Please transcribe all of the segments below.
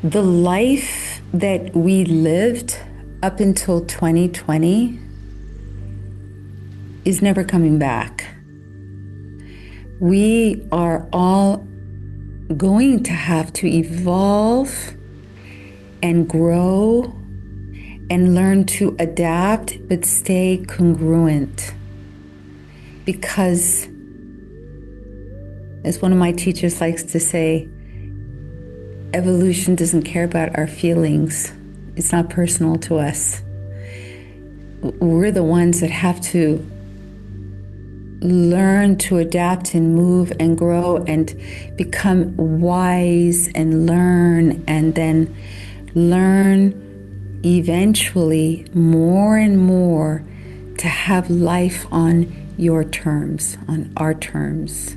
The life that we lived up until 2020 is never coming back. We are all going to have to evolve and grow and learn to adapt, but stay congruent. Because, as one of my teachers likes to say, evolution doesn't care about our feelings. It's not personal to us. We're the ones that have to learn to adapt and move and grow and become wise and learn, and then learn eventually more and more to have life on your terms, on our terms,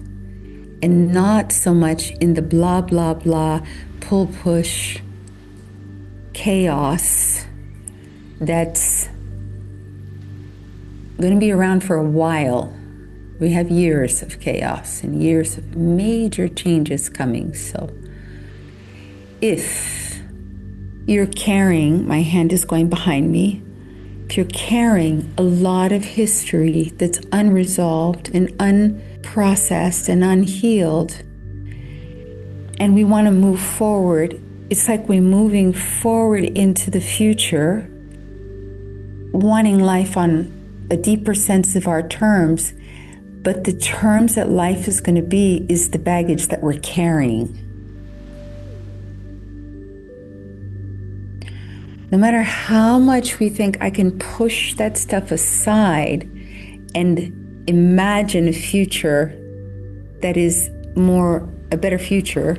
and not so much in the blah, blah, blah, pull, push, chaos that's going to be around for a while. We have years of chaos and years of major changes coming. So if you're carrying, my hand is going behind me, if you're carrying a lot of history that's unresolved and unprocessed and unhealed, and we want to move forward, it's like we're moving forward into the future, wanting life on a deeper sense of our terms, but the terms that life is going to be is the baggage that we're carrying. No matter how much we think I can push that stuff aside and imagine a future that is a better future,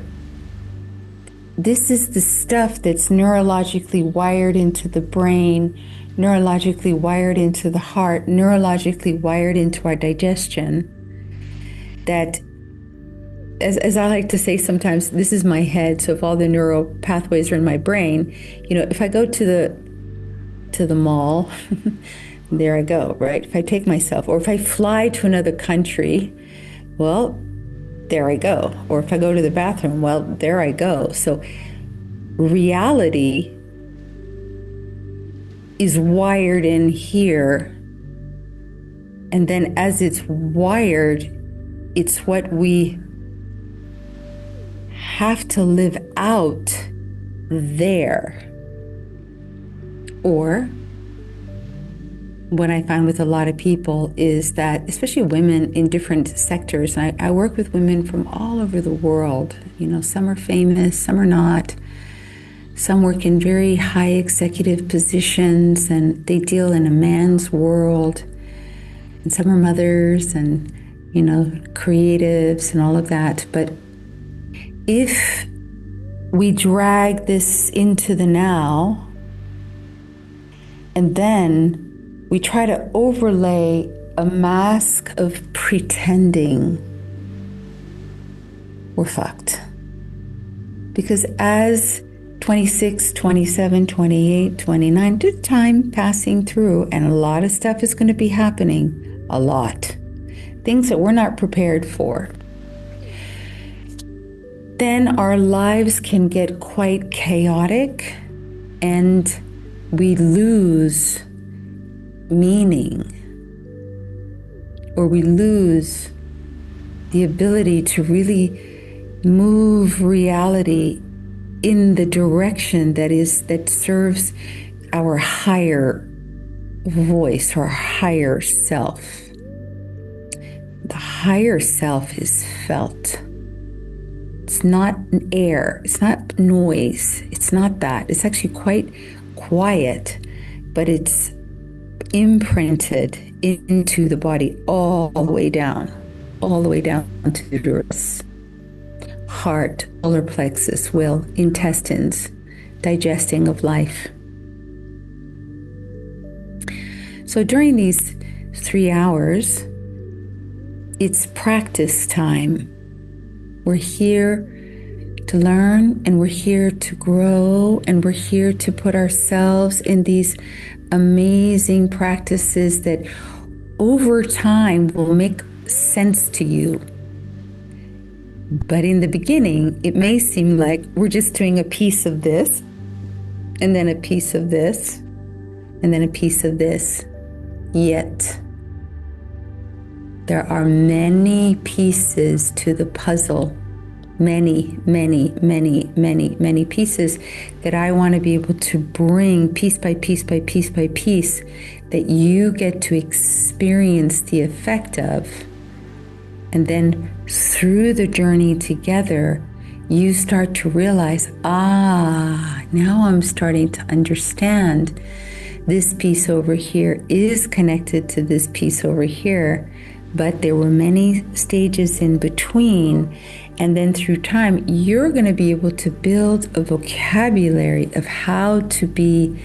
this is the stuff that's neurologically wired into the brain, neurologically wired into the heart, neurologically wired into our digestion, that, as I like to say sometimes, this is my head, so if all the neural pathways are in my brain, if I go to the mall, there I go, right? If I take myself, or if I fly to another country, well, there I go. Or if I go to the bathroom, well, there I go. So reality is wired in here. And then as it's wired, it's what we have to live out there. Or what I find with a lot of people is that, especially women in different sectors, and I work with women from all over the world. Some are famous, some are not. Some work in very high executive positions and they deal in a man's world. And some are mothers and, creatives and all of that. But if we drag this into the now, and then we try to overlay a mask of pretending, we're fucked. Because as 26, 27, 28, 29, due to time passing through, and a lot of stuff is going to be happening, a lot. Things that we're not prepared for. Then our lives can get quite chaotic and we lose meaning, or we lose the ability to really move reality in the direction that serves our higher voice, or higher self. The higher self is felt. It's not air, it's not noise, it's not that. It's actually quite quiet, but it's imprinted into the body all the way down to the roots. Heart, solar plexus, will, intestines, digesting of life. So during these 3 hours, it's practice time. We're here to learn, and we're here to grow, and we're here to put ourselves in these amazing practices that over time will make sense to you. But in the beginning, it may seem like we're just doing a piece of this, and then a piece of this, and then a piece of this. Yet, there are many pieces to the puzzle. Many, many, many, many, many pieces that I want to be able to bring piece by piece by piece by piece, that you get to experience the effect of. And then through the journey together, you start to realize, now I'm starting to understand this piece over here is connected to this piece over here, but there were many stages in between. And then through time, you're going to be able to build a vocabulary of how to be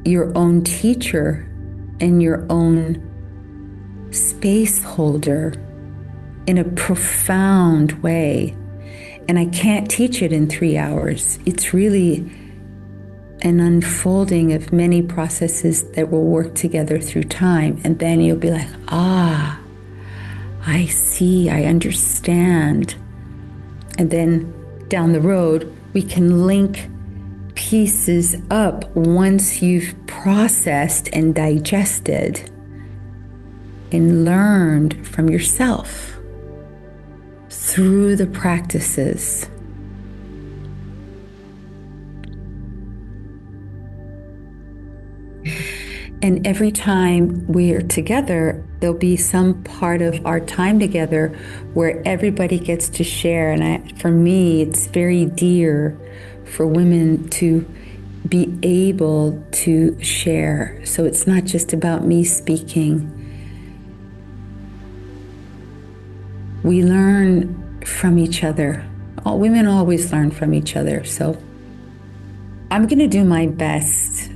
your own teacher and your own space holder in a profound way. And I can't teach it in 3 hours. It's really an unfolding of many processes that will work together through time. And then you'll be like, I see, I understand. And then down the road, we can link pieces up once you've processed and digested and learned from yourself through the practices. And every time we're together, there'll be some part of our time together where everybody gets to share. And for me, it's very dear for women to be able to share. So it's not just about me speaking. We learn from each other. All women always learn from each other. So I'm going to do my best.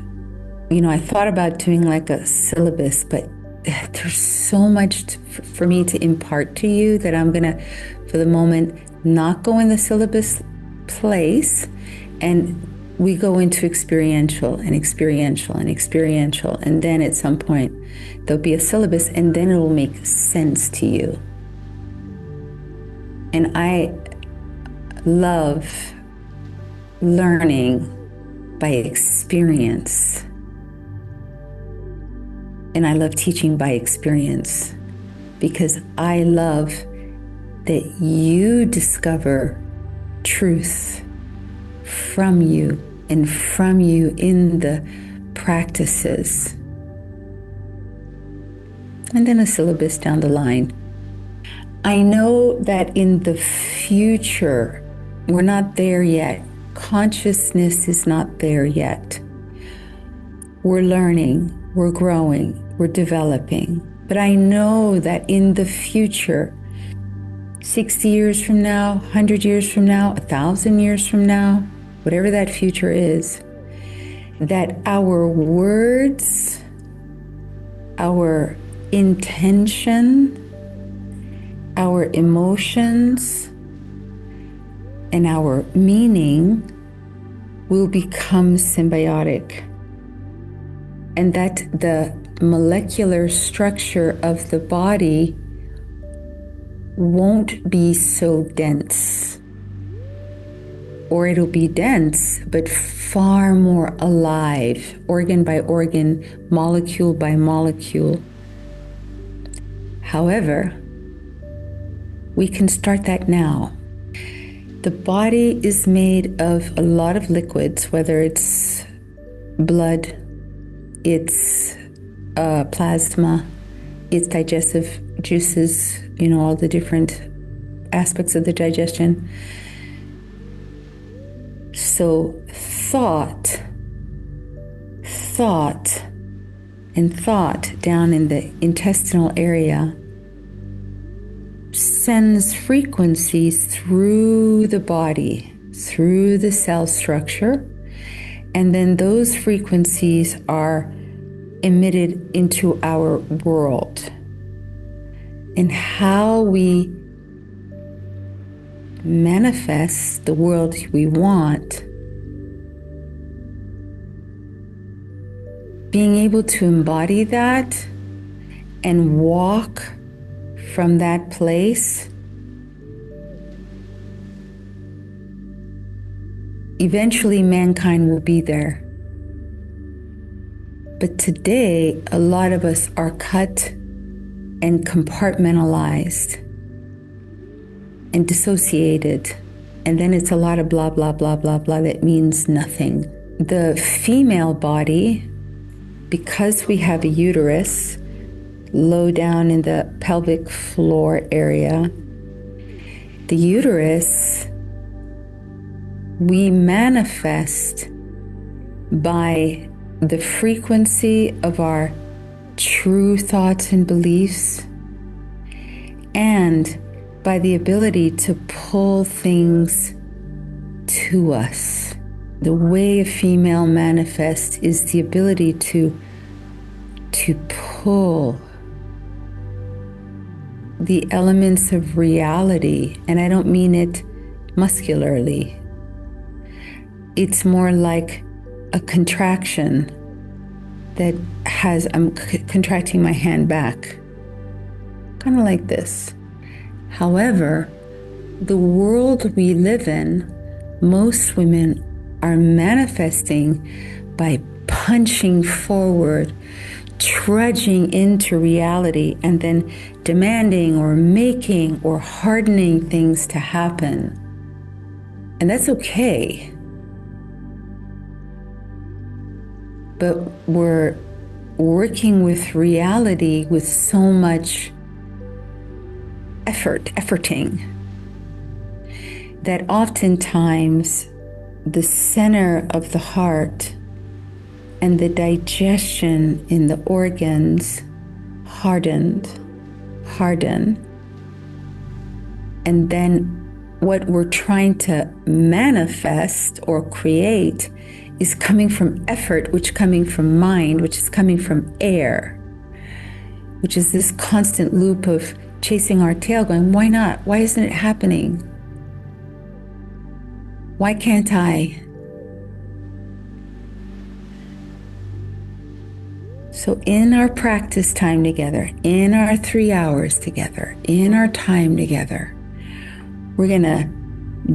I thought about doing like a syllabus, but there's so much for me to impart to you that I'm going to, for the moment, not go in the syllabus place. And we go into experiential and experiential and experiential. And then at some point, there'll be a syllabus, and then it will make sense to you. And I love learning by experience. And I love teaching by experience, because I love that you discover truth from you and from you in the practices. And then a syllabus down the line. I know that in the future, we're not there yet. Consciousness is not there yet. We're learning. We're growing, we're developing. But I know that in the future, 60 years from now, 100 years from now, 1,000 years from now, whatever that future is, that our words, our intention, our emotions, and our meaning will become symbiotic. And that the molecular structure of the body won't be so dense. Or it'll be dense, but far more alive, organ by organ, molecule by molecule. However, we can start that now. The body is made of a lot of liquids, whether it's blood, it's plasma, it's digestive juices, all the different aspects of the digestion. So thought down in the intestinal area sends frequencies through the body, through the cell structure. And then those frequencies are emitted into our world. And how we manifest the world we want, being able to embody that and walk from that place, eventually mankind will be there. But today, a lot of us are cut and compartmentalized and dissociated. And then it's a lot of blah, blah, blah, blah, blah that means nothing. The female body, because we have a uterus low down in the pelvic floor area, the uterus, we manifest by the frequency of our true thoughts and beliefs, and by the ability to pull things to us. The way a female manifests is the ability to pull the elements of reality, and I don't mean it muscularly. It's more like a contraction that has, I'm contracting my hand back, kind of like this. However, the world we live in, most women are manifesting by punching forward, trudging into reality, and then demanding or making or hardening things to happen. And that's okay. But we're working with reality with so much efforting, that oftentimes the center of the heart and the digestion in the organs harden. And then what we're trying to manifest or create is coming from effort, which is coming from mind, which is coming from air, which is this constant loop of chasing our tail, going, why not? Why isn't it happening? Why can't I? So in our practice time together, in our 3 hours together, in our time together, we're gonna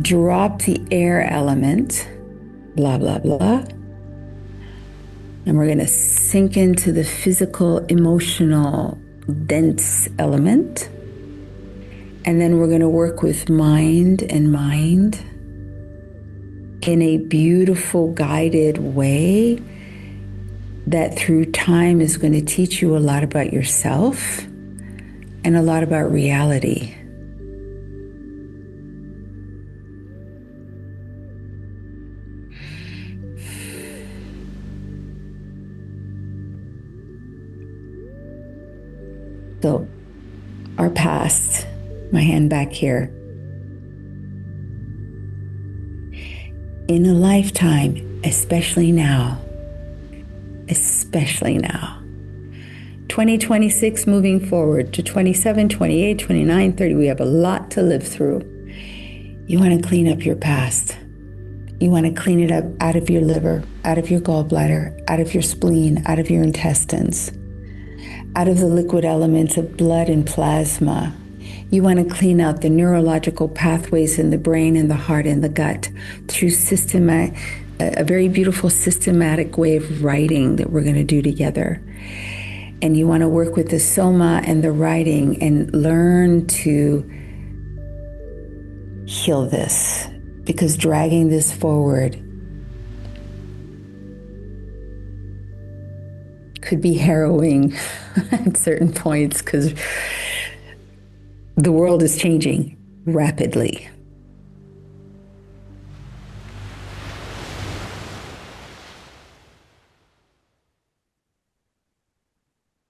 drop the air element, blah, blah, blah. And we're gonna sink into the physical, emotional, dense element. And then we're gonna work with mind and mind in a beautiful, guided way that through time is going to teach you a lot about yourself and a lot about reality. So, our past, my hand back here. In a lifetime, especially now, 2026 moving forward to 27, 28, 29, 30, we have a lot to live through. You want to clean up your past. You want to clean it up out of your liver, out of your gallbladder, out of your spleen, out of your intestines, out of the liquid elements of blood and plasma. You want to clean out the neurological pathways in the brain and the heart and the gut through a very beautiful systematic way of writing that we're going to do together. And you want to work with the soma and the writing and learn to heal this, because dragging this forward could be harrowing at certain points, because the world is changing rapidly.